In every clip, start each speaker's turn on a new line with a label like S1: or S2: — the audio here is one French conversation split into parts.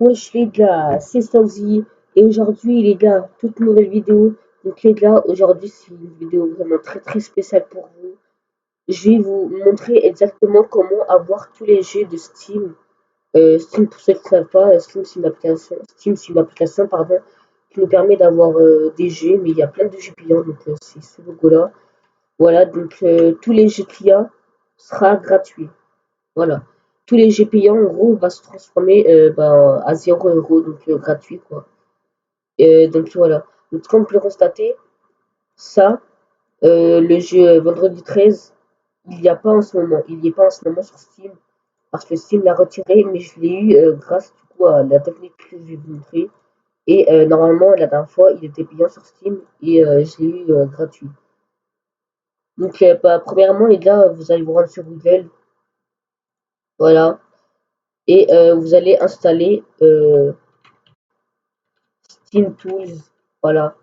S1: Wesh les gars, c'est Stanzy et aujourd'hui les gars, toute nouvelle vidéo. Donc les gars, aujourd'hui c'est une vidéo vraiment très spéciale pour vous. Je vais vous montrer exactement comment avoir tous les jeux de Steam. Steam pour ceux qui ne savent pas, Steam c'est une application pardon, qui nous permet d'avoir des jeux, mais il y a plein de jeux payants, donc c'est ce logo là. Voilà, donc tous les jeux qu'il y a sera gratuit. Voilà. Tous les jeux payants, en gros, va se transformer à 0 €, donc gratuit, quoi. Donc voilà. Donc, comme vous pouvez le constater, ça, le jeu Vendredi 13, il n'y a pas en ce moment. Il n'y est pas en ce moment sur Steam, parce que Steam l'a retiré, mais je l'ai eu grâce du coup à la technique que je vais vous montrer. Et normalement, la dernière fois, il était payant sur Steam et je l'ai eu gratuit. Donc, premièrement, les gars, vous allez vous rendre sur Google, voilà, et vous allez installer Steam Tools, voilà,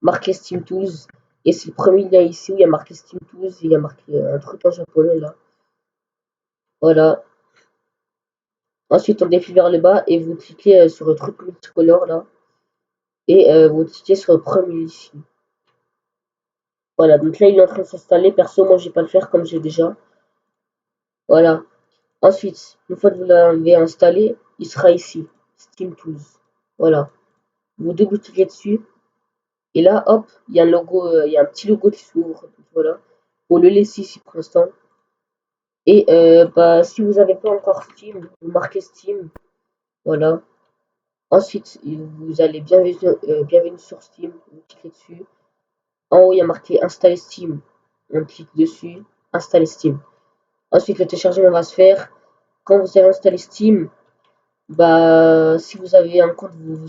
S1: marqué Steam Tools. Et c'est le premier lien ici où il y a marqué Steam Tools, et il y a marqué un truc en japonais là. Voilà. Ensuite, on défile vers le bas et vous cliquez sur le truc multicolore là. Et vous cliquez sur le premier ici. Voilà, donc là il est en train de s'installer. Perso, moi je vais pas le faire comme j'ai déjà. Voilà. Ensuite, une fois que vous l'avez installé, il sera ici. Steam Tools. Voilà. Vous double-cliquez dessus. Et là, hop, il y a un logo, il y a un petit logo qui s'ouvre. Voilà. Pour le laisser ici pour l'instant. Et si vous n'avez pas encore Steam, vous marquez Steam. Voilà. Ensuite, vous allez bienvenue sur Steam. Vous cliquez dessus. En haut, il y a marqué Installer Steam. On clique dessus. Installer Steam. Ensuite, le téléchargement va se faire. Quand vous avez installé Steam, si vous avez un compte, vous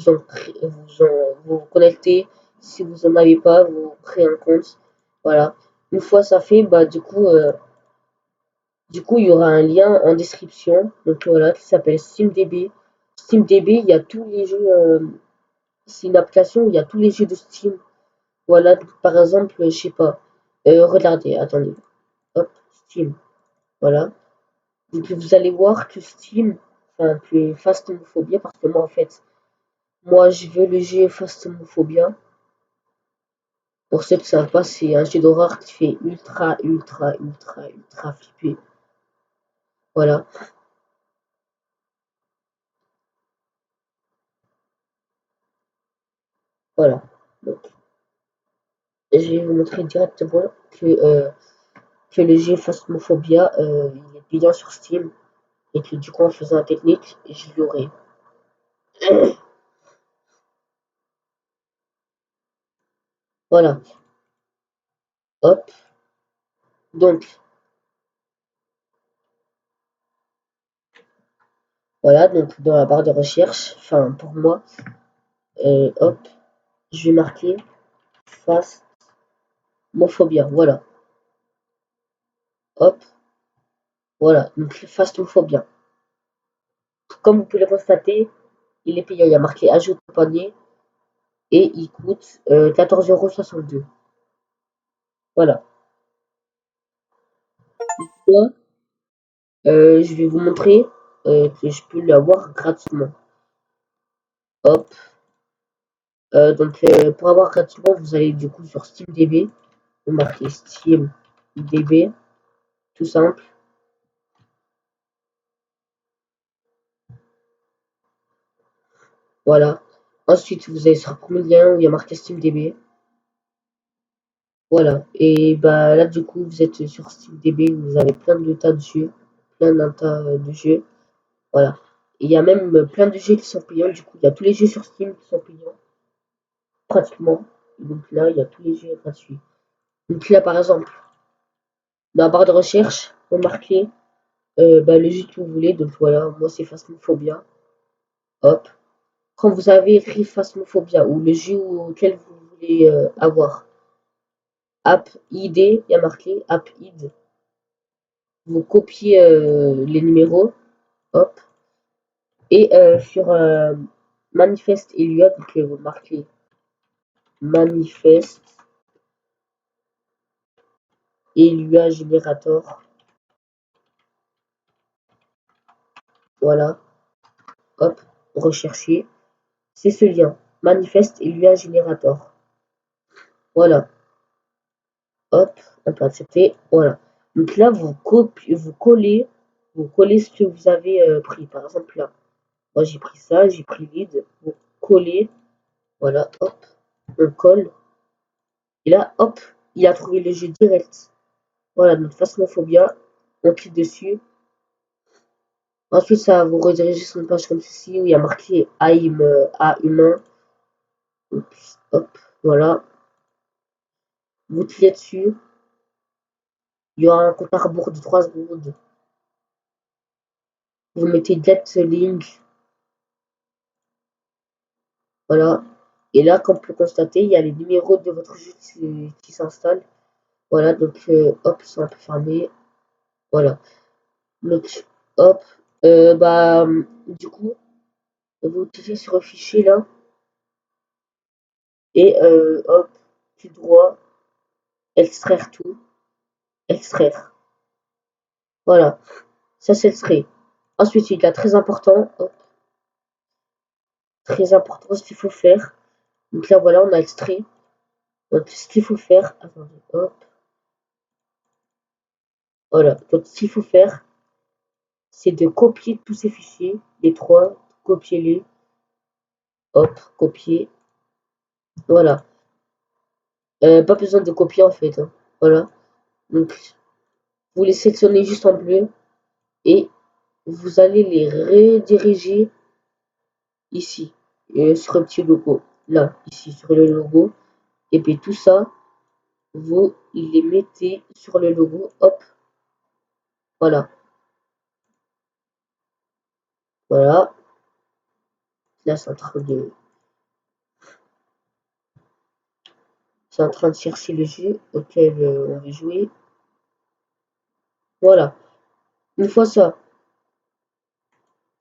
S1: vous connectez. Si vous n'en avez pas, vous créez un compte. Voilà. Une fois ça fait, du coup, il y aura un lien en description. Donc voilà, qui s'appelle SteamDB. SteamDB, il y a tous les jeux. C'est une application où il y a tous les jeux de Steam. Voilà, par exemple, je sais pas. Regardez, attendez. Hop, Steam. Voilà. Donc vous allez voir que Steam, enfin que Phasmophobia, parce que moi en fait, moi je veux le jeu Phasmophobia. Pour ceux qui ne savent pas, c'est un jeu d'horreur qui fait ultra flipper. Voilà. Voilà. Donc, je vais vous montrer directement que le jeu Phasmophobia, il est payant sur Steam et que du coup en faisant la technique, je l'aurai. Voilà. Hop. Donc, voilà. Donc, dans la barre de recherche, enfin, pour moi, hop, je vais marquer Phasmophobia. Voilà. Hop. Voilà. Donc, Phasmophobia. Comme vous pouvez le constater, il est payant. Il y a marqué ajout au panier et il coûte 14,62 €. Voilà. Moi, je vais vous montrer que je peux l'avoir gratuitement. Hop. Donc, pour avoir gratuitement, vous allez du coup sur SteamDB. Vous marquez SteamDB, tout simple. Voilà. Ensuite, vous allez sur le premier lien où il y a marqué SteamDB. Voilà. Et là, du coup, vous êtes sur SteamDB, vous avez plein de tas de jeux. Plein d'un tas de jeux. Voilà. Et il y a même plein de jeux qui sont payants. Du coup, il y a tous les jeux sur Steam qui sont payants. Pratiquement. Donc là, il y a tous les jeux gratuits. Donc là, par exemple, dans la barre de recherche, vous marquez le jeu que vous voulez. Donc voilà, moi c'est Phasmophobia. Hop. Quand vous avez écrit Phasmophobia ou le jeu auquel vous voulez avoir, App ID, il y a marqué App ID. Vous copiez les numéros, hop. Et sur Manifest Elia, donc vous marquez Manifest Elia Generator. Voilà, hop. rechercher, c'est ce lien. Manifeste et lui un générateur. Voilà. Hop, on peut accepter. Voilà. Donc là, vous copiez, vous collez ce que vous avez pris. Par exemple, là, moi j'ai pris ça, j'ai pris lead. Vous collez. Voilà, hop, on colle. Et là, hop, il a trouvé le jeu direct. Voilà, notre Phasmophobia. On clique dessus. Ensuite, ça va vous rediriger sur une page comme ceci où il y a marqué A humain. Hop, voilà. Vous cliquez dessus. Il y aura un compte à rebours de 3 secondes. Vous mettez get link. Voilà. Et là, comme vous pouvez constater, il y a les numéros de votre jeu qui s'installent. Voilà, donc hop, c'est un peu fermé. Voilà. Donc, hop. Du coup, vous cliquez sur le fichier là. Et hop, clic droit, extraire tout, extraire. Voilà, ça c'est extrait. Ensuite, il y a très important, hop, très important ce qu'il faut faire. Donc là, voilà, on a extrait. Donc ce qu'il faut faire, attendez, hop, voilà. Donc ce qu'il faut faire, c'est de copier tous ces fichiers, les trois, copier-les, hop, copier. Voilà. Pas besoin de copier en fait, hein. Voilà. Donc, vous les sélectionnez juste en bleu et vous allez les rediriger ici, sur un petit logo, là, ici, sur le logo, et puis tout ça, vous les mettez sur le logo, hop, voilà, voilà, là c'est en train de chercher le jeu auquel on veut jouer, voilà, une fois ça,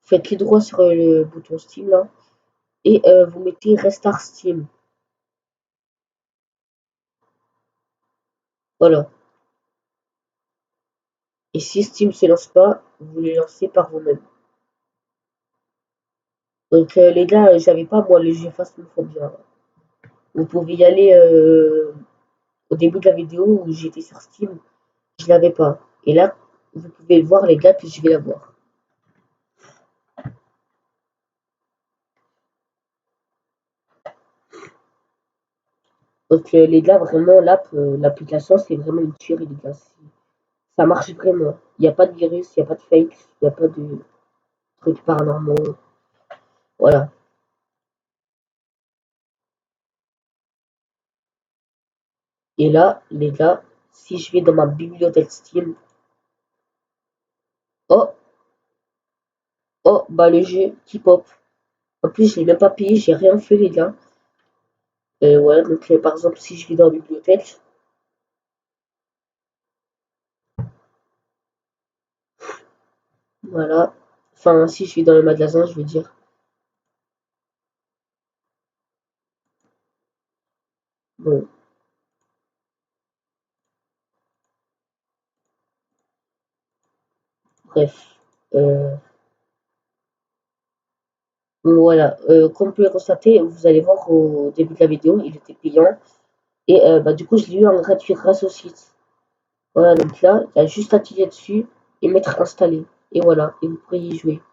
S1: faites clic droit sur le bouton Steam, là, et vous mettez Restart Steam, voilà, et si Steam se lance pas, vous les lancez par vous-même. Donc les gars, j'avais pas moi le jeu Phasmophobia. Vous pouvez y aller au début de la vidéo où j'étais sur Steam, je l'avais pas. Et là, vous pouvez voir les gars que je vais l'avoir. Donc les gars, vraiment, l'application, c'est vraiment une tuerie, les gars. Ça marche vraiment. Il n'y a pas de virus, il n'y a pas de fake, il n'y a pas de trucs paranormaux. Voilà. Et là, les gars, si je vais dans ma bibliothèque Steam, oh, oh, bah le jeu qui pop. En plus, je l'ai même pas payé, j'ai rien fait, les gars. Voilà, donc par exemple, si je vais dans la bibliothèque, voilà. Enfin, si je vais dans le magasin, je veux dire. Bon, bref. Voilà, comme vous pouvez constater, vous allez voir au début de la vidéo, il était payant. Et du coup, je l'ai eu en gratuit grâce au site. Voilà, donc là, il y a juste à tirer dessus et mettre installé. Et voilà, et vous pourrez y jouer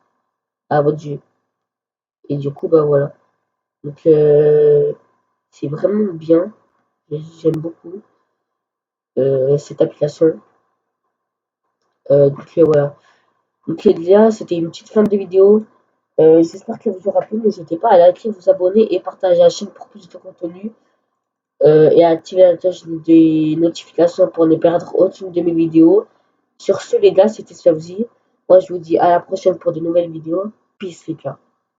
S1: à votre jeu. Et du coup, bah voilà. Donc, c'est vraiment bien. J'aime beaucoup cette application. Voilà. Donc les gars, c'était une petite fin de vidéo. J'espère qu'elle vous aura plu. N'hésitez pas à liker, vous abonner et partager la chaîne pour plus de contenu. Et à activer la cloche des notifications pour ne perdre aucune de mes vidéos. Sur ce, les gars, c'était Slavzi. Moi, je vous dis à la prochaine pour de nouvelles vidéos. Peace, les gars.